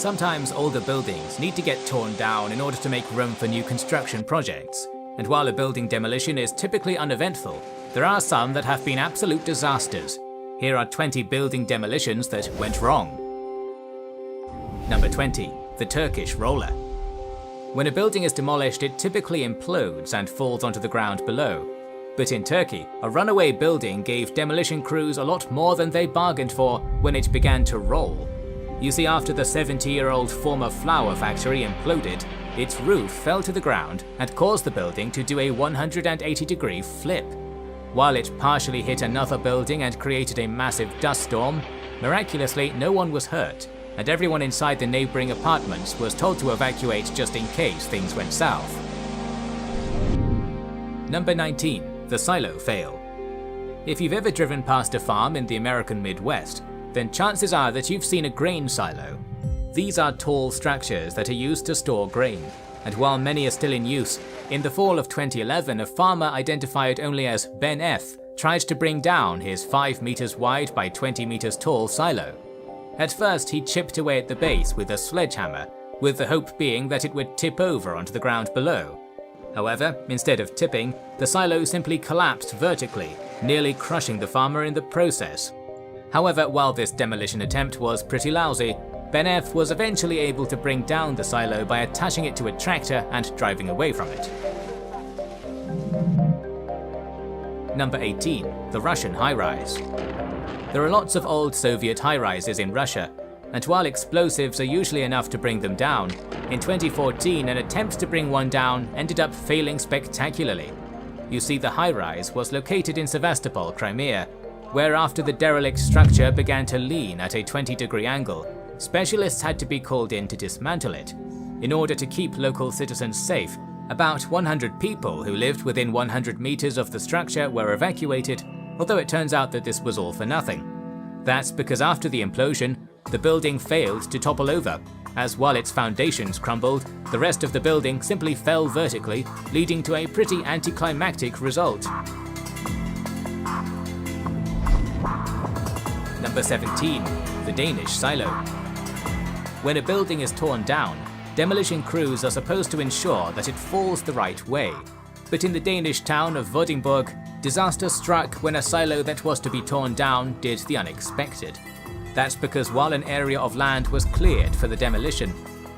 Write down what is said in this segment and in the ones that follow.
Sometimes older buildings need to get torn down in order to make room for new construction projects, and while a building demolition is typically uneventful, there are some that have been absolute disasters. Here are 20 building demolitions that went wrong. Number 20. The Turkish Roller. When a building is demolished, it typically implodes and falls onto the ground below. But in Turkey, a runaway building gave demolition crews a lot more than they bargained for when it began to roll. You see, after the 70-year-old former flour factory imploded, its roof fell to the ground and caused the building to do a 180-degree flip. While it partially hit another building and created a massive dust storm, miraculously no one was hurt, and everyone inside the neighbouring apartments was told to evacuate just in case things went south. Number 19. The Silo Fail. If you've ever driven past a farm in the American Midwest, then chances are that you've seen a grain silo. These are tall structures that are used to store grain, and while many are still in use, in the fall of 2011 a farmer identified only as Ben F. tried to bring down his 5 meters wide by 20 meters tall silo. At first he chipped away at the base with a sledgehammer, with the hope being that it would tip over onto the ground below. However, instead of tipping, the silo simply collapsed vertically, nearly crushing the farmer in the process. However, while this demolition attempt was pretty lousy, Ben F. was eventually able to bring down the silo by attaching it to a tractor and driving away from it. Number 18. The Russian High-Rise. There are lots of old Soviet high-rises in Russia, and while explosives are usually enough to bring them down, in 2014 an attempt to bring one down ended up failing spectacularly. You see, the high-rise was located in Sevastopol, Crimea, where after the derelict structure began to lean at a 20-degree angle, specialists had to be called in to dismantle it. In order to keep local citizens safe, about 100 people who lived within 100 meters of the structure were evacuated, although it turns out that this was all for nothing. That's because after the implosion, the building failed to topple over, as while its foundations crumbled, the rest of the building simply fell vertically, leading to a pretty anticlimactic result. Number 17. The Danish Silo. When a building is torn down, demolition crews are supposed to ensure that it falls the right way. But in the Danish town of Vordingborg, disaster struck when a silo that was to be torn down did the unexpected. That's because while an area of land was cleared for the demolition,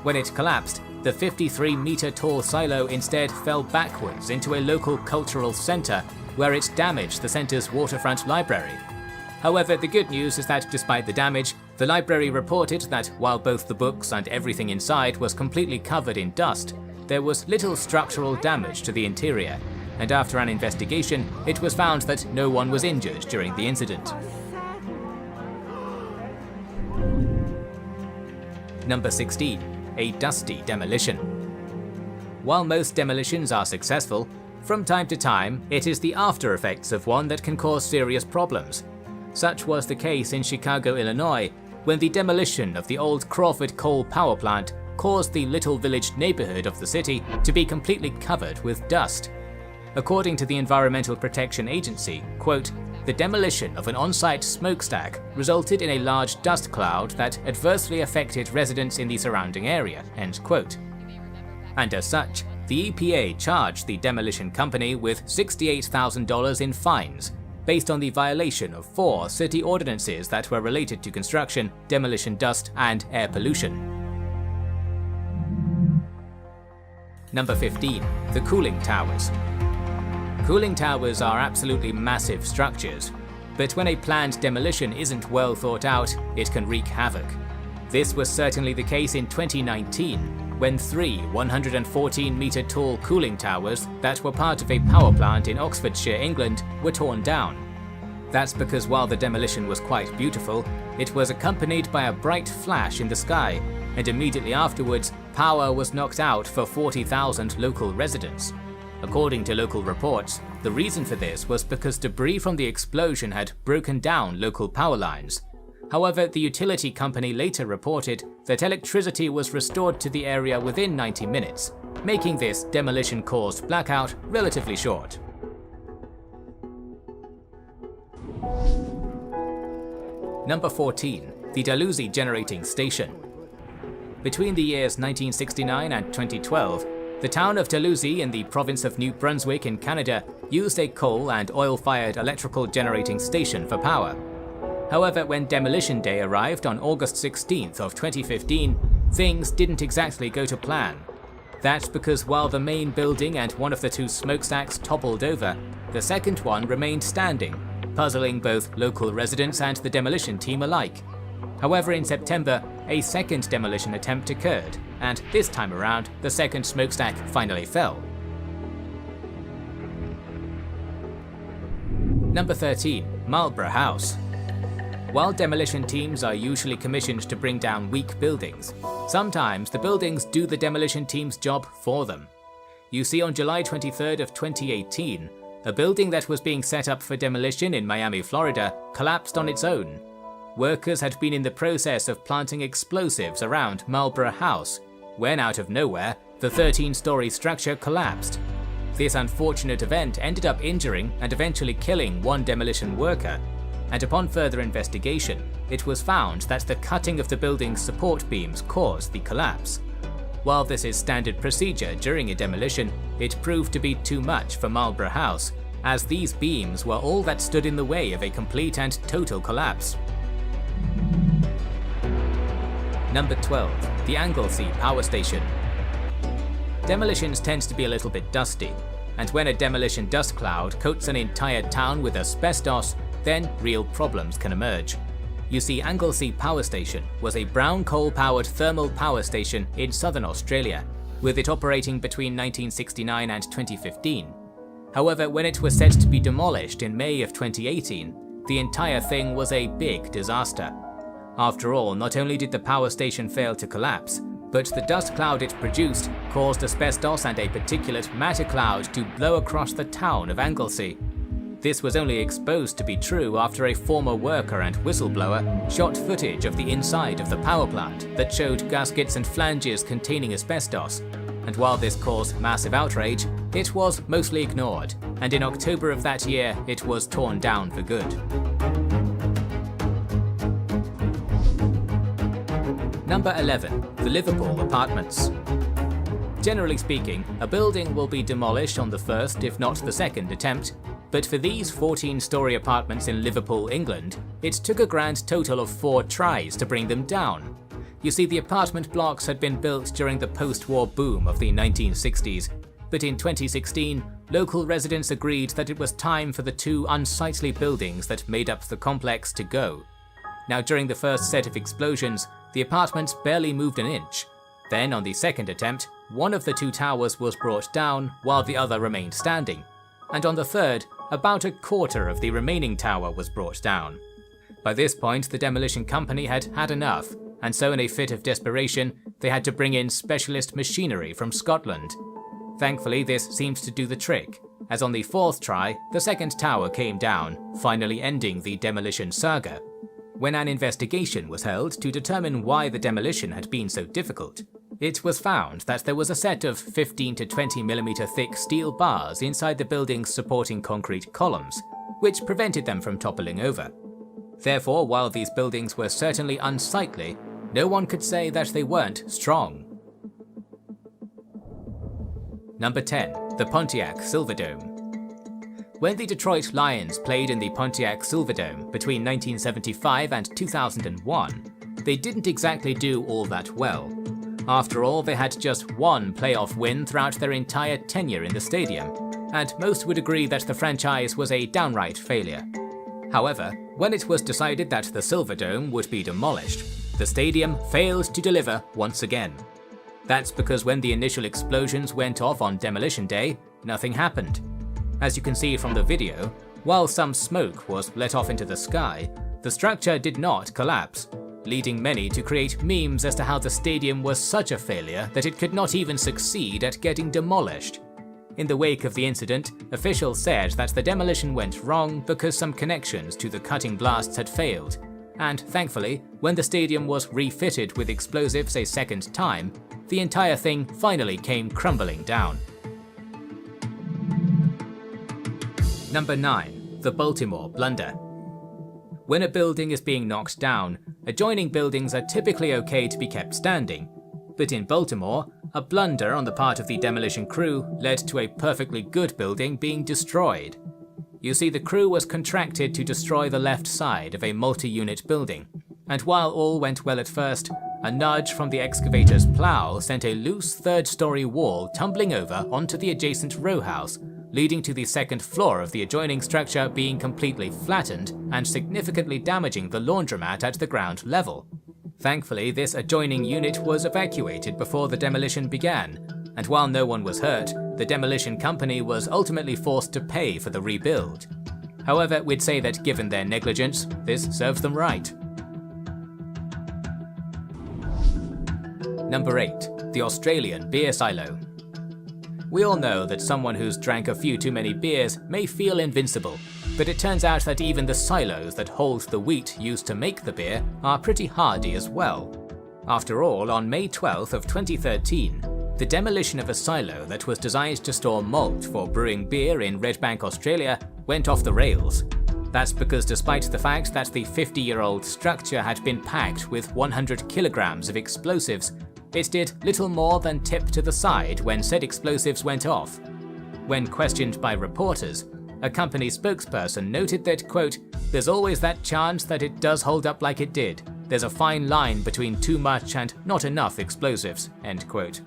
when it collapsed, the 53-meter-tall silo instead fell backwards into a local cultural centre, where it damaged the centre's waterfront library. However, the good news is that despite the damage, the library reported that while both the books and everything inside was completely covered in dust, there was little structural damage to the interior, and after an investigation, it was found that no one was injured during the incident. Number 16. A dusty demolition. While most demolitions are successful, from time to time it is the after effects of one that can cause serious problems. Such was the case in Chicago, Illinois, when the demolition of the old Crawford coal power plant caused the Little Village neighborhood of the city to be completely covered with dust. According to the Environmental Protection Agency, quote, "The demolition of an on-site smokestack resulted in a large dust cloud that adversely affected residents in the surrounding area," end quote. And as such, the EPA charged the demolition company with $68,000 in fines, based on the violation of 4 city ordinances that were related to construction, demolition dust, and air pollution. Number 15. The Cooling Towers. Cooling towers are absolutely massive structures, but when a planned demolition isn't well thought out, it can wreak havoc. This was certainly the case in 2019, when 3 114-meter-tall cooling towers that were part of a power plant in Oxfordshire, England, were torn down. That's because while the demolition was quite beautiful, it was accompanied by a bright flash in the sky, and immediately afterwards, power was knocked out for 40,000 local residents. According to local reports, the reason for this was because debris from the explosion had broken down local power lines. However, the utility company later reported that electricity was restored to the area within 90 minutes, making this demolition-caused blackout relatively short. Number 14. The Dalhousie Generating Station. Between the years 1969 and 2012, the town of Dalhousie in the province of New Brunswick in Canada used a coal and oil-fired electrical generating station for power. However, when Demolition Day arrived on August 16th of 2015, things didn't exactly go to plan. That's because while the main building and one of the two smokestacks toppled over, the second one remained standing, puzzling both local residents and the demolition team alike. However, in September, a second demolition attempt occurred, and this time around, the second smokestack finally fell. Number 13. Marlborough House. While demolition teams are usually commissioned to bring down weak buildings, sometimes the buildings do the demolition team's job for them. You see, on July 23rd of 2018, a building that was being set up for demolition in Miami, Florida, collapsed on its own. Workers had been in the process of planting explosives around Marlborough House, when out of nowhere, the 13-story structure collapsed. This unfortunate event ended up injuring and eventually killing one demolition worker, and upon further investigation, it was found that the cutting of the building's support beams caused the collapse. While this is standard procedure during a demolition, it proved to be too much for Marlborough House, as these beams were all that stood in the way of a complete and total collapse. Number 12. The Anglesey Power Station. Demolitions tends to be a little bit dusty, and when a demolition dust cloud coats an entire town with asbestos, then real problems can emerge. You see, Anglesey Power Station was a brown coal-powered thermal power station in southern Australia, with it operating between 1969 and 2015. However, when it was set to be demolished in May of 2018, the entire thing was a big disaster. After all, not only did the power station fail to collapse, but the dust cloud it produced caused asbestos and a particulate matter cloud to blow across the town of Anglesey. This was only exposed to be true after a former worker and whistleblower shot footage of the inside of the power plant that showed gaskets and flanges containing asbestos, and while this caused massive outrage, it was mostly ignored, and in October of that year it was torn down for good. Number 11. The Liverpool Apartments. Generally speaking, a building will be demolished on the first if not the second attempt, but for these 14-story apartments in Liverpool, England, it took a grand total of 4 tries to bring them down. You see, the apartment blocks had been built during the post-war boom of the 1960s, but in 2016, local residents agreed that it was time for the 2 unsightly buildings that made up the complex to go. Now, during the first set of explosions, the apartments barely moved an inch. Then, on the second attempt, one of the 2 towers was brought down while the other remained standing, and on the third, about a quarter of the remaining tower was brought down. By this point, the demolition company had had enough, and so in a fit of desperation, they had to bring in specialist machinery from Scotland. Thankfully, this seemed to do the trick, as on the 4th try, the second tower came down, finally ending the demolition saga. When an investigation was held to determine why the demolition had been so difficult, it was found that there was a set of 15 to 20mm thick steel bars inside the building's supporting concrete columns, which prevented them from toppling over. Therefore, while these buildings were certainly unsightly, no one could say that they weren't strong. Number 10. The Pontiac Silverdome. When the Detroit Lions played in the Pontiac Silverdome between 1975 and 2001, they didn't exactly do all that well. After all, they had just one playoff win throughout their entire tenure in the stadium, and most would agree that the franchise was a downright failure. However, when it was decided that the Silverdome would be demolished, the stadium failed to deliver once again. That's because when the initial explosions went off on Demolition Day, nothing happened. As you can see from the video, while some smoke was let off into the sky, the structure did not collapse, leading many to create memes as to how the stadium was such a failure that it could not even succeed at getting demolished. In the wake of the incident, officials said that the demolition went wrong because some connections to the cutting blasts had failed, and thankfully, when the stadium was refitted with explosives a second time, the entire thing finally came crumbling down. Number 9. The Baltimore Blunder. When a building is being knocked down, adjoining buildings are typically okay to be kept standing, But in Baltimore, a blunder on the part of the demolition crew led to a perfectly good building being destroyed. You see, the crew was contracted to destroy the left side of a multi-unit building, and while all went well at first, a nudge from the excavator's plow sent a loose third-story wall tumbling over onto the adjacent row house, leading to the second floor of the adjoining structure being completely flattened and significantly damaging the laundromat at the ground level. Thankfully, this adjoining unit was evacuated before the demolition began, and while no one was hurt, the demolition company was ultimately forced to pay for the rebuild. However, we'd say that given their negligence, this serves them right. Number 8. The Australian Beer Silo. We all know that someone who's drank a few too many beers may feel invincible, but it turns out that even the silos that hold the wheat used to make the beer are pretty hardy as well. After all, on May 12th of 2013, the demolition of a silo that was designed to store malt for brewing beer in Redbank, Australia, went off the rails. That's because despite the fact that the 50-year-old structure had been packed with 100 kilograms of explosives, it did little more than tip to the side when said explosives went off. When questioned by reporters, a company spokesperson noted that, quote, "There's always that chance that it does hold up like it did. There's a fine line between too much and not enough explosives," end quote.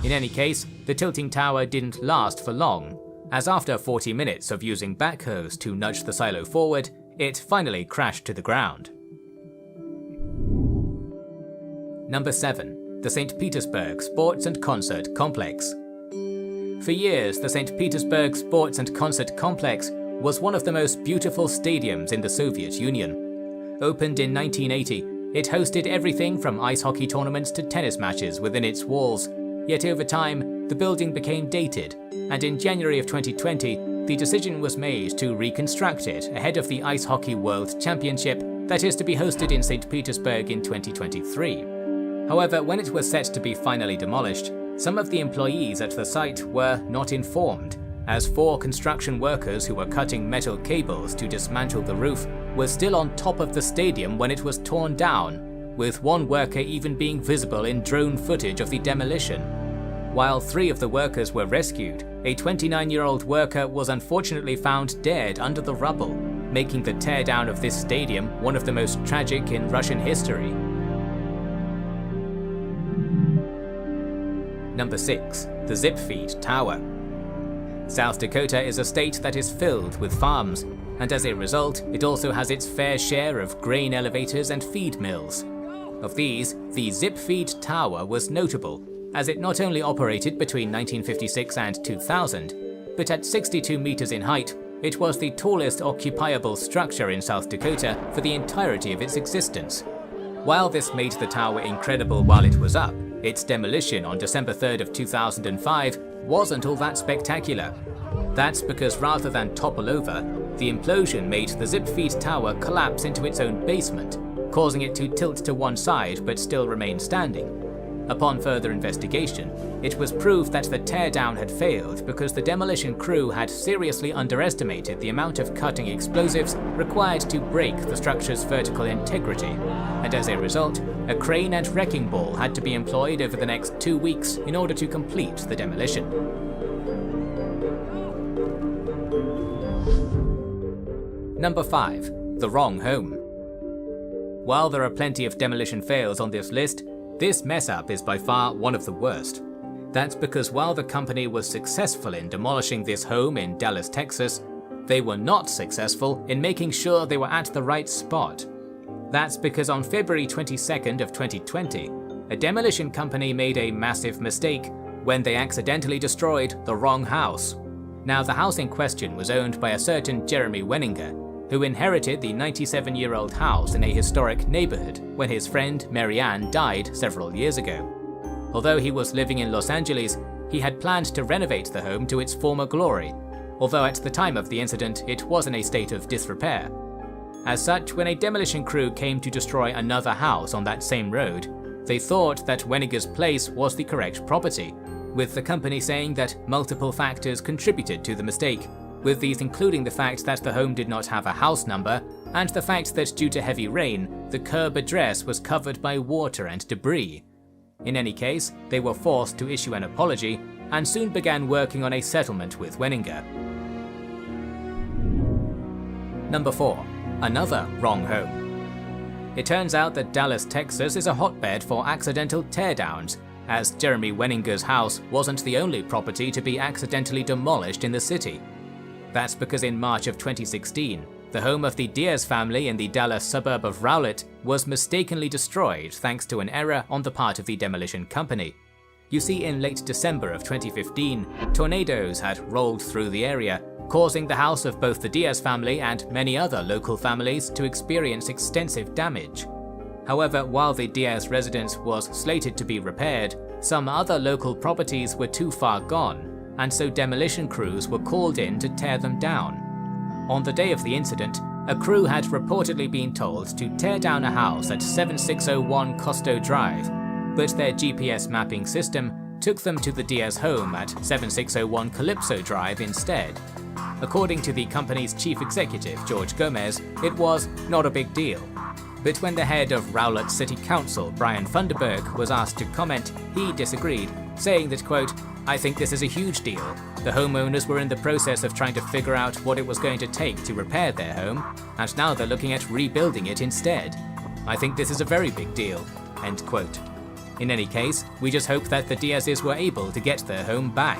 In any case, the tilting tower didn't last for long, as after 40 minutes of using backhoes to nudge the silo forward, it finally crashed to the ground. Number 7. The St. Petersburg Sports and Concert Complex. For years, the St. Petersburg Sports and Concert Complex was one of the most beautiful stadiums in the Soviet Union. Opened in 1980, it hosted everything from ice hockey tournaments to tennis matches within its walls, yet over time, the building became dated, and in January of 2020, the decision was made to reconstruct it ahead of the Ice Hockey World Championship that is to be hosted in St. Petersburg in 2023. However, when it was set to be finally demolished, some of the employees at the site were not informed, as 4 construction workers who were cutting metal cables to dismantle the roof were still on top of the stadium when it was torn down, with one worker even being visible in drone footage of the demolition. While 3 of the workers were rescued, a 29-year-old worker was unfortunately found dead under the rubble, making the teardown of this stadium one of the most tragic in Russian history. Number 6. The Zipfeed Tower. South Dakota is a state that is filled with farms, and as a result, it also has its fair share of grain elevators and feed mills. Of these, the Zipfeed Tower was notable, as it not only operated between 1956 and 2000, but at 62 meters in height, it was the tallest occupiable structure in South Dakota for the entirety of its existence. While this made the tower incredible while it was up, its demolition on December 3rd of 2005 wasn't all that spectacular. That's because rather than topple over, the implosion made the Zipfeed Tower collapse into its own basement, causing it to tilt to one side but still remain standing. Upon further investigation, it was proved that the teardown had failed because the demolition crew had seriously underestimated the amount of cutting explosives required to break the structure's vertical integrity, and as a result, a crane and wrecking ball had to be employed over the next 2 weeks in order to complete the demolition. Number 5. The Wrong Home. While there are plenty of demolition fails on this list, this mess-up is by far one of the worst. That's because while the company was successful in demolishing this home in Dallas, Texas, they were not successful in making sure they were at the right spot. That's because on February 22nd of 2020, a demolition company made a massive mistake when they accidentally destroyed the wrong house. Now, the house in question was owned by a certain Jeremy Wenninger, who inherited the 97-year-old house in a historic neighborhood when his friend Marianne died several years ago. Although he was living in Los Angeles, he had planned to renovate the home to its former glory, although at the time of the incident it was in a state of disrepair. As such, when a demolition crew came to destroy another house on that same road, they thought that Wenninger's place was the correct property, with the company saying that multiple factors contributed to the mistake, with these including the fact that the home did not have a house number, and the fact that due to heavy rain, the curb address was covered by water and debris. In any case, they were forced to issue an apology and soon began working on a settlement with Wenninger. Number 4. Another wrong home. It turns out that Dallas, Texas is a hotbed for accidental teardowns, as Jeremy Wenninger's house wasn't the only property to be accidentally demolished in the city. That's because in March of 2016, the home of the Diaz family in the Dallas suburb of Rowlett was mistakenly destroyed thanks to an error on the part of the demolition company. You see, in late December of 2015, tornadoes had rolled through the area, causing the house of both the Diaz family and many other local families to experience extensive damage. However, while the Diaz residence was slated to be repaired, some other local properties were too far gone, and so demolition crews were called in to tear them down. On the day of the incident, a crew had reportedly been told to tear down a house at 7601 Costo Drive, but their GPS mapping system took them to the Diaz home at 7601 Calypso Drive instead. According to the company's chief executive, George Gomez, it was not a big deal. But when the head of Rowlett City Council, Brian Funderburg, was asked to comment, he disagreed, saying that, quote, "I think this is a huge deal. The homeowners were in the process of trying to figure out what it was going to take to repair their home, and now they're looking at rebuilding it instead. I think this is a very big deal." End quote. In any case, we just hope that the Diazes were able to get their home back.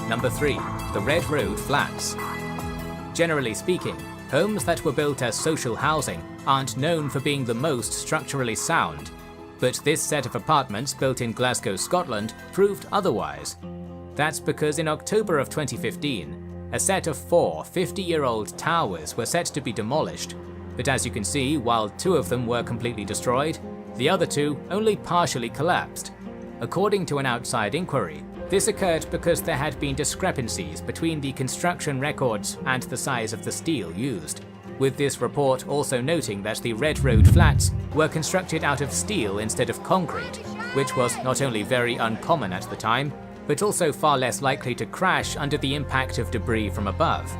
Number 3. The Red Road Flats. Generally speaking, homes that were built as social housing aren't known for being the most structurally sound, but this set of apartments built in Glasgow, Scotland proved otherwise. That's because in October of 2015, a set of 4 50-year-old towers were set to be demolished, but as you can see, while 2 of them were completely destroyed, the other 2 only partially collapsed. According to an outside inquiry, this occurred because there had been discrepancies between the construction records and the size of the steel used, with this report also noting that the Red Road Flats were constructed out of steel instead of concrete, which was not only very uncommon at the time, but also far less likely to crash under the impact of debris from above.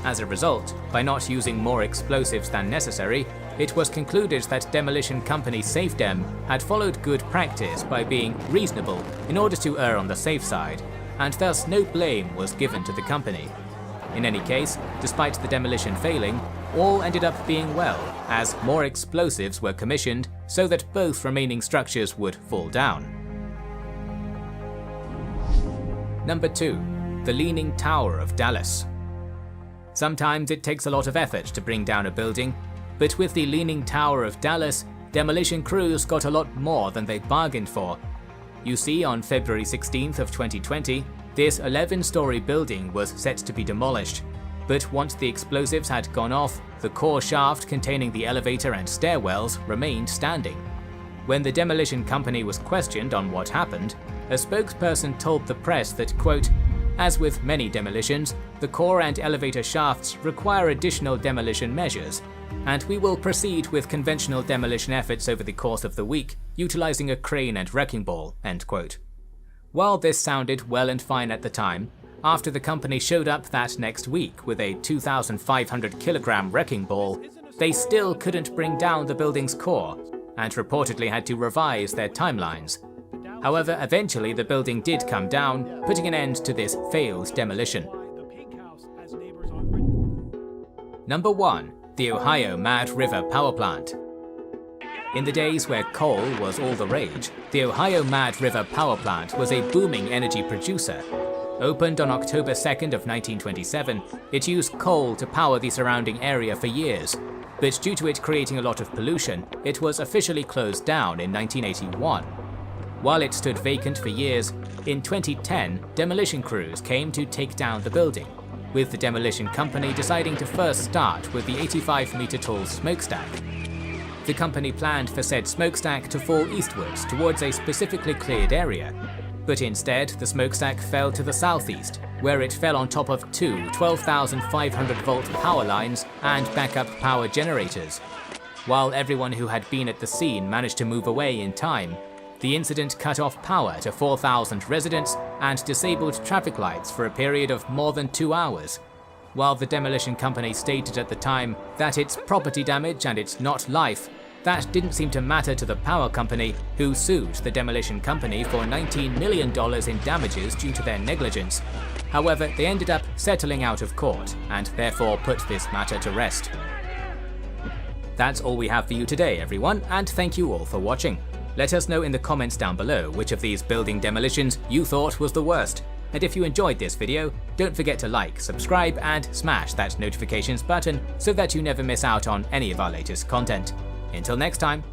As a result, by not using more explosives than necessary, it was concluded that demolition company SafeDem had followed good practice by being reasonable in order to err on the safe side, and thus no blame was given to the company. In any case, despite the demolition failing, all ended up being well, as more explosives were commissioned so that both remaining structures would fall down. Number 2. The Leaning Tower of Dallas. Sometimes it takes a lot of effort to bring down a building, but with the Leaning Tower of Dallas, demolition crews got a lot more than they bargained for. You see, on February 16th of 2020, this 11-story building was set to be demolished, but once the explosives had gone off, the core shaft containing the elevator and stairwells remained standing. When the demolition company was questioned on what happened, a spokesperson told the press that, quote, "As with many demolitions, the core and elevator shafts require additional demolition measures, and we will proceed with conventional demolition efforts over the course of the week, utilizing a crane and wrecking ball." End quote. While this sounded well and fine at the time, after the company showed up that next week with a 2,500 kilogram wrecking ball, they still couldn't bring down the building's core, and reportedly had to revise their timelines. However, eventually the building did come down, putting an end to this failed demolition. Number 1. The Ohio Mad River Power Plant. In the days where coal was all the rage, the Ohio Mad River Power Plant was a booming energy producer. Opened on October 2nd of 1927, it used coal to power the surrounding area for years, but due to it creating a lot of pollution, it was officially closed down in 1981. While it stood vacant for years, in 2010, demolition crews came to take down the building, with the demolition company deciding to first start with the 85-meter-tall smokestack. The company planned for said smokestack to fall eastwards towards a specifically cleared area, but instead the smokestack fell to the southeast, where it fell on top of 2 12,500-volt power lines and backup power generators. While everyone who had been at the scene managed to move away in time, the incident cut off power to 4,000 residents and disabled traffic lights for a period of more than 2 hours. While the demolition company stated at the time that it's property damage and it's not life, that didn't seem to matter to the power company, who sued the demolition company for $19 million in damages due to their negligence. However, they ended up settling out of court and therefore put this matter to rest. That's all we have for you today, everyone, and thank you all for watching. Let us know in the comments down below which of these building demolitions you thought was the worst. And if you enjoyed this video, don't forget to like, subscribe, and smash that notifications button so that you never miss out on any of our latest content. Until next time,